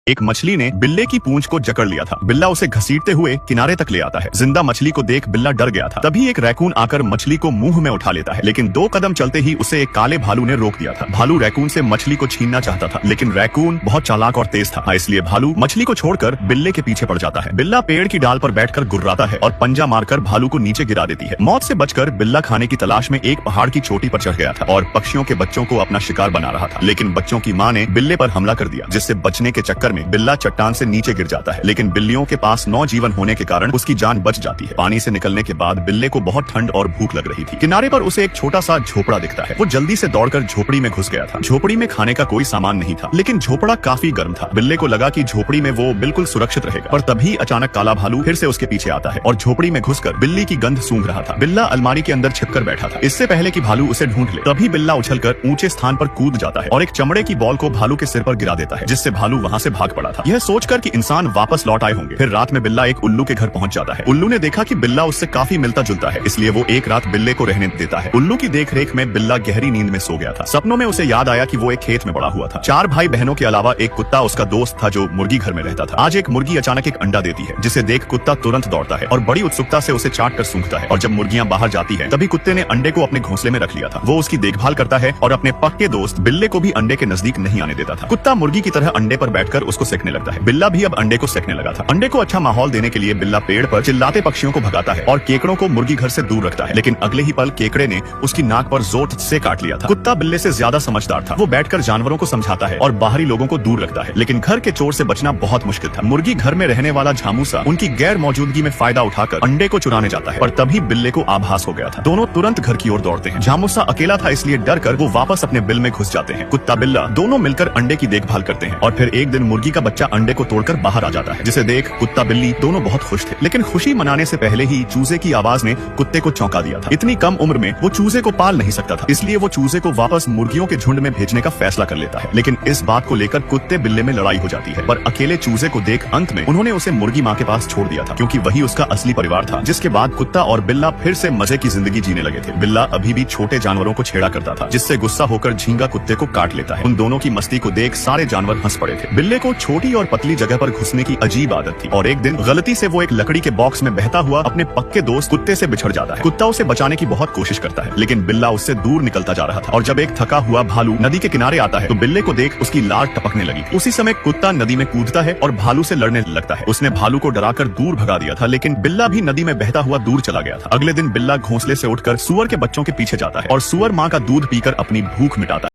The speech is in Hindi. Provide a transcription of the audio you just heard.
एक मछली ने बिल्ले की पूंछ को जकड़ लिया था। बिल्ला उसे घसीटते हुए किनारे तक ले आता है। जिंदा मछली को देख बिल्ला डर गया था। तभी एक रैकून आकर मछली को मुंह में उठा लेता है, लेकिन 2 कदम चलते ही उसे एक काले भालू ने रोक दिया था। भालू रैकून से मछली को छीनना चाहता था, लेकिन रैकून बहुत चालाक और तेज था, इसलिए भालू मछली को छोड़कर बिल्ले के पीछे पड़ जाता है। बिल्ला पेड़ की डाल पर बैठकर गुर्राता है और पंजा मारकर भालू को नीचे गिरा देती है। मौत से बचकर बिल्ला खाने की तलाश में एक पहाड़ की चोटी पर चढ़ गया था और पक्षियों के बच्चों को अपना शिकार बना रहा था, लेकिन बच्चों की माँ ने बिल्ले पर हमला कर दिया, जिससे बचने के चक्कर में बिल्ला चट्टान से नीचे गिर जाता है। लेकिन बिल्लियों के पास 9 जीवन होने के कारण उसकी जान बच जाती है। पानी से निकलने के बाद बिल्ले को बहुत ठंड और भूख लग रही थी। किनारे पर उसे एक छोटा सा झोपड़ा दिखता है। वो जल्दी से दौड़कर झोपड़ी में घुस गया था। झोपड़ी में खाने का कोई सामान नहीं था, लेकिन झोपड़ा काफी गर्म था। बिल्ले को लगा कि झोपड़ी में वो बिल्कुल सुरक्षित रहेगा, पर तभी अचानक काला भालू फिर से उसके पीछे आता है और झोपड़ी में घुसकर बिल्ली की गंध सूंघ रहा था। बिल्ला अलमारी के अंदर छिपकर बैठा था, इससे पहले कि भालू उसे ढूंढ ले। तभी बिल्ला उछलकर ऊंचे स्थान पर कूद जाता है और एक चमड़े की बॉल को भालू के सिर पर गिरा देता है, जिससे भालू वहां से भाग पड़ा था, यह सोचकर कि इंसान वापस लौट आए होंगे। फिर रात में बिल्ला एक उल्लू के घर पहुंच जाता है। उल्लू ने देखा कि बिल्ला उससे काफी मिलता जुलता है, इसलिए वो एक रात बिल्ले को रहने देता है। उल्लू की देखरेख में बिल्ला गहरी नींद में सो गया था। सपनों में उसे याद आया कि वो एक खेत में बड़ा हुआ था। 4 भाई बहनों के अलावा एक कुत्ता उसका दोस्त था जो मुर्गी घर में रहता था। आज एक मुर्गी अचानक एक अंडा देती है, जिसे देख कुत्ता तुरंत दौड़ता है और बड़ी उत्सुकता से उसे चाट कर सूंघता है। और जब मुर्गियां बाहर जाती है, तभी कुत्ते ने अंडे को अपने घोंसले में रख लिया था। वो उसकी देखभाल करता है और अपने पक्के दोस्त बिल्ले को भी अंडे के नजदीक नहीं आने देता था। कुत्ता मुर्गी की तरह अंडे पर बैठकर उसको सेकने लगता है। बिल्ला भी अब अंडे को सेकने लगा था। अंडे को अच्छा माहौल देने के लिए बिल्ला पेड़ पर चिल्लाते पक्षियों को भगाता है और केकड़ों को मुर्गी घर से दूर रखता है, लेकिन अगले ही पल केकड़े ने उसकी नाक पर जोर से काट लिया था। कुत्ता बिल्ले से ज्यादा समझदार था। वो बैठकर जानवरों को समझाता है और बाहरी लोगों को दूर रखता है, लेकिन घर के चोर से बचना बहुत मुश्किल था। मुर्गी घर में रहने वाला झामूसा उनकी गैर मौजूदगी में फायदा उठाकर अंडे को चुराने जाता है, पर तभी बिल्ले को आभास हो गया था। दोनों तुरंत घर की ओर दौड़ते हैं। झामूसा अकेला था, इसलिए डर कर वो वापस अपने बिल में घुस जाते हैं। कुत्ता बिल्ला दोनों मिलकर अंडे की देखभाल करते हैं और फिर एक दिन मुर्गी का बच्चा अंडे को तोड़कर बाहर आ जाता है, जिसे देख कुत्ता बिल्ली दोनों बहुत खुश थे। लेकिन खुशी मनाने से पहले ही चूजे की आवाज ने कुत्ते को चौंका दिया था। इतनी कम उम्र में वो चूजे को पाल नहीं सकता था, इसलिए वो चूजे को वापस मुर्गियों के झुंड में भेजने का फैसला कर लेता है। लेकिन इस बात को लेकर कुत्ते बिल्ले में लड़ाई हो जाती है, पर अकेले चूजे को देख अंत में उन्होंने उसे मुर्गी माँ के पास छोड़ दिया था, क्योंकि वही उसका असली परिवार था। जिसके बाद कुत्ता और बिल्ला फिर से मजे की जिंदगी जीने लगे थे। बिल्ला अभी भी छोटे जानवरों को छेड़ा करता था, जिससे गुस्सा होकर झींगा कुत्ते को काट लेता है। उन दोनों की मस्ती को देख सारे जानवर हंस पड़े थे। बिल्ले को छोटी और पतली जगह पर घुसने की अजीब आदत थी और एक दिन गलती से वो एक लकड़ी के बॉक्स में बहता हुआ अपने पक्के दोस्त कुत्ते से बिछड़ जाता है। कुत्ता उसे बचाने की बहुत कोशिश करता है, लेकिन बिल्ला उससे दूर निकलता जा रहा था। और जब एक थका हुआ भालू नदी के किनारे आता है, तो बिल्ले को देख उसकी लार टपकने लगी थी। उसी समय कुत्ता नदी में कूदता है और भालू से लड़ने लगता है। उसने भालू को डराकर दूर भगा दिया था, लेकिन बिल्ला भी नदी में बहता हुआ दूर चला गया था। अगले दिन बिल्ला घोंसले से उठकर सुअर के बच्चों के पीछे जाता है और सुअर माँ का दूध पीकर अपनी भूख मिटाता है।